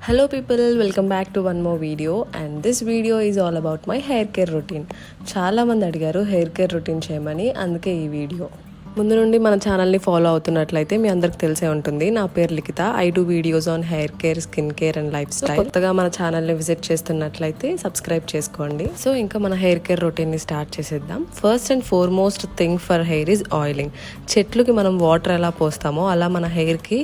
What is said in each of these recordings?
Hello people, welcome back to one more video, and this video is all about my hair care routine. చాలా మంది అడిగారు hair care routine చేయమని, అందుకే ఈ video. ముందు నుండి మన ఛానల్ని ఫాలో అవుతున్నట్లయితే మీ అందరికి తెలిసే ఉంటుంది. నా పేరు Likhitha. I do videos on hair care, skin care and లైఫ్ స్టైల్. కొత్తగా మన ఛానల్ని విజిట్ చేస్తున్నట్లయితే సబ్స్క్రైబ్ చేసుకోండి. సో ఇంకా మన హెయిర్ కేర్ రొటీన్ని స్టార్ట్ చేసేద్దాం. First and foremost thing for hair is oiling. చెట్లుకి మనం వాటర్ ఎలా పోస్తామో అలా మన హెయిర్కి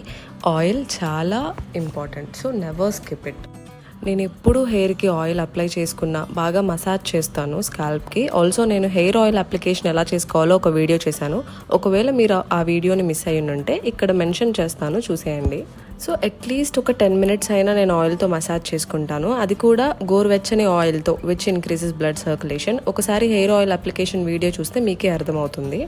ఆయిల్ చాలా important. So never skip it. నేను ఎప్పుడు హెయిర్కి ఆయిల్ అప్లై చేసుకున్నా బాగా మసాజ్ చేస్తాను స్కాల్ప్కి. ఆల్సో నేను హెయిర్ ఆయిల్ అప్లికేషన్ ఎలా చేసుకోవాలో ఒక వీడియో చేశాను. ఒకవేళ మీరు ఆ వీడియోని మిస్ అయ్యి ఉంటే ఇక్కడ మెన్షన్ చేస్తాను, చూసేయండి. సో అట్లీస్ట్ ఒక 10 minutes అయినా నేను ఆయిల్తో మసాజ్ చేసుకుంటాను, అది కూడా గోరువెచ్చని ఆయిల్తో, విచ్ ఇంక్రీజెస్ బ్లడ్ సర్క్యులేషన్. ఒకసారి హెయిర్ ఆయిల్ అప్లికేషన్ వీడియో చూస్తే మీకే అర్థమవుతుంది.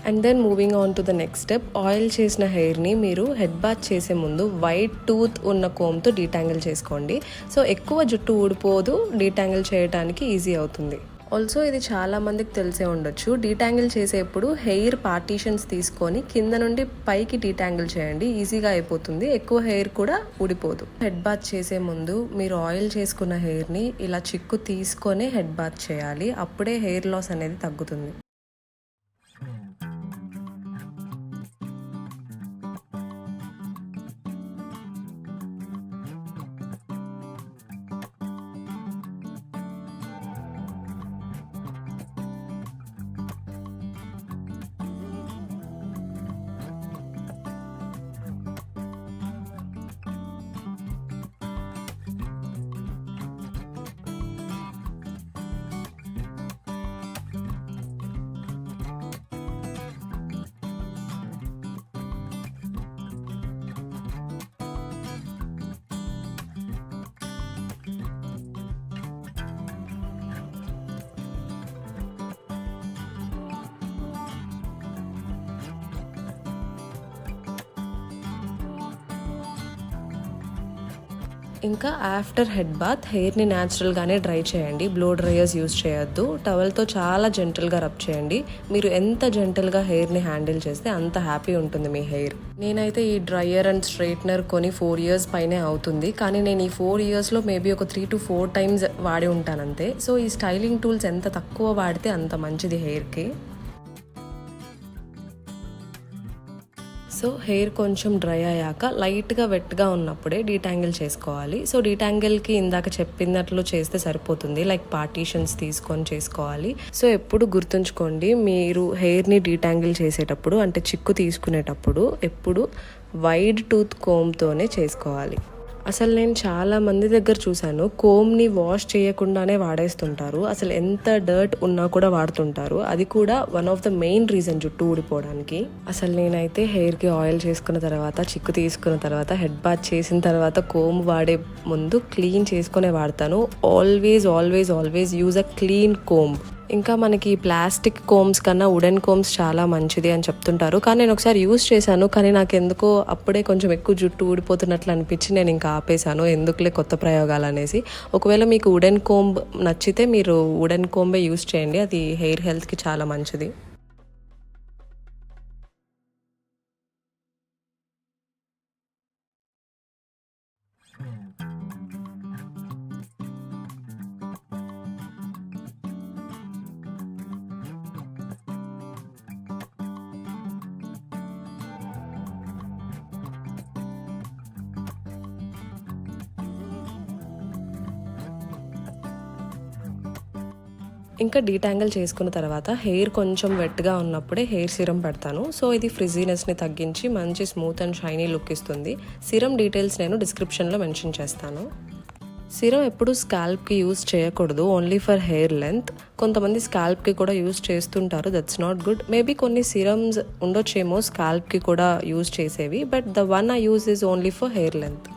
And then moving on to the next step. Oil చేసిన హెయిర్ని మీరు హెడ్ బాత్ చేసే ముందు వైట్ టూత్ ఉన్న కోమ్తో డీటాంగిల్ చేసుకోండి. సో ఎక్కువ జుట్టు ఊడిపోదు, డీటాంగిల్ చేయడానికి ఈజీ అవుతుంది. ఆల్సో ఇది చాలా మందికి తెలిసే ఉండొచ్చు, డీటాంగిల్ చేసేప్పుడు హెయిర్ పార్టీషన్స్ తీసుకొని కింద నుండి పైకి డీటాంగిల్ చేయండి, ఈజీగా అయిపోతుంది. ఎక్కువ హెయిర్ కూడా ఊడిపోదు. హెడ్ బాత్ చేసే ముందు మీరు ఆయిల్ చేసుకున్న హెయిర్ని ఇలా చిక్కు తీసుకొని హెడ్ బాత్ చేయాలి, అప్పుడే హెయిర్ లాస్ అనేది తగ్గుతుంది. ఇంకా ఆఫ్టర్ హెడ్ బాత్ హెయిర్ని న్యాచురల్గానే డ్రై చేయండి, బ్లో డ్రైయర్స్ యూజ్ చేయొద్దు. టవల్తో చాలా జెంటల్గా రబ్ చేయండి. మీరు ఎంత జెంటల్గా హెయిర్ని హ్యాండిల్ చేస్తే అంత హ్యాపీ ఉంటుంది మీ హెయిర్. నేనైతే ఈ డ్రైయర్ అండ్ స్ట్రైట్నర్ కొని 4 years పైనే అవుతుంది, కానీ నేను ఈ 4 yearsలో మేబీ ఒక 3 to 4 times వాడి ఉంటానంతే. సో ఈ స్టైలింగ్ టూల్స్ ఎంత తక్కువ వాడితే అంత మంచిది హెయిర్కి. సో హెయిర్ కొంచెం డ్రై అయ్యాక లైట్గా వెట్గా ఉన్నప్పుడే డీటాంగిల్ చేసుకోవాలి. సో డీటాంగిల్కి ఇందాక చెప్పినట్లు చేస్తే సరిపోతుంది, లైక్ పార్టీషన్స్ తీసుకొని చేసుకోవాలి. సో ఎప్పుడు గుర్తుంచుకోండి, మీరు హెయిర్ని డీటాంగిల్ చేసేటప్పుడు అంటే చిక్కు తీసుకునేటప్పుడు ఎప్పుడు వైడ్ టూత్ కోమ్తోనే చేసుకోవాలి. అసలు నేను చాలా మంది దగ్గర చూశాను, కోమ్ని వాష్ చేయకుండానే వాడేస్తుంటారు. అసలు ఎంత డర్ట్ ఉన్నా కూడా వాడుతుంటారు. అది కూడా one of the main reason జుట్టు ఊడిపోవడానికి. అసలు నేనైతే హెయిర్కి ఆయిల్ చేసుకున్న తర్వాత, చిక్కు తీసుకున్న తర్వాత, హెడ్ బాత్ చేసిన తర్వాత కోమ్ వాడే ముందు క్లీన్ చేసుకునే వాడతాను. Always always always use a clean comb. ఇంకా మనకి ప్లాస్టిక్ కోమ్స్ కన్నా వుడెన్ కోమ్స్ చాలా మంచిది అని చెప్తుంటారు, కానీ నేను ఒకసారి యూజ్ చేశాను, కానీ నాకు ఎందుకో అప్పుడే కొంచెం ఎక్కువ జుట్టు ఊడిపోతున్నట్లు అనిపించి నేను ఇంకా ఆపేశాను, ఎందుకులే కొత్త ప్రయోగాలు అనేసి. ఒకవేళ మీకు వుడెన్ కోంబ్ నచ్చితే మీరు వుడెన్ కోంబే యూజ్ చేయండి, అది హెయిర్ హెల్త్కి చాలా మంచిది. ఇంకా డీటాంగిల్ చేసుకున్న తర్వాత హెయిర్ కొంచెం వెట్గా ఉన్నప్పుడే హెయిర్ సిరం పెడతాను. సో ఇది ఫ్రిజీనెస్ని తగ్గించి మంచి స్మూత్ అండ్ షైనీ లుక్ ఇస్తుంది. సిరం డీటెయిల్స్ నేను డిస్క్రిప్షన్లో మెన్షన్ చేస్తాను. సిరం ఎప్పుడు స్కాల్ప్కి యూజ్ చేయకూడదు, ఓన్లీ ఫర్ హెయిర్ లెంత్. కొంతమంది స్కాల్ప్కి కూడా యూజ్ చేస్తుంటారు, దట్స్ నాట్ గుడ్. మేబీ కొన్ని సిరమ్స్ ఉండొచ్చేమో స్కాల్ప్కి కూడా యూజ్ చేసేవి, but the one I use is only for hair length.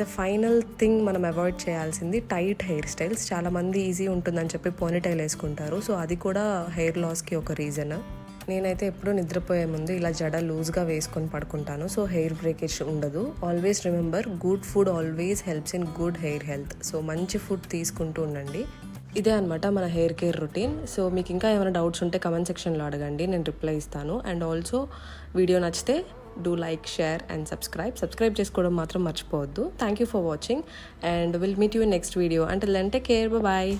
The final thing మనం అవాయిడ్ చేయాల్సింది టైట్ హెయిర్ స్టైల్స్. చాలామంది ఈజీ ఉంటుందని చెప్పి పోనీటైల్ వేసుకుంటారు, సో అది కూడా హెయిర్ లాస్కి ఒక రీజన్. నేనైతే ఎప్పుడూ నిద్రపోయే ముందు ఇలా జడ లూజ్గా వేసుకొని పడుకుంటాను, సో హెయిర్ బ్రేకేజ్ ఉండదు. Always remember, good food always helps in good hair health. So మంచి ఫుడ్ తీసుకుంటూ ఉండండి. ఇదే అనమాట మన హెయిర్ కేర్ రొటీన్. సో మీకు ఇంకా ఏమైనా డౌట్స్ ఉంటే కమెంట్ సెక్షన్లో అడగండి, నేను రిప్లై ఇస్తాను. అండ్ ఆల్సో వీడియో నచ్చితే do like, share and subscribe చేసుకోవడం మాత్రం మర్చిపోవద్దు. Thank you for watching and will meet you in next video. Until then take care, bye.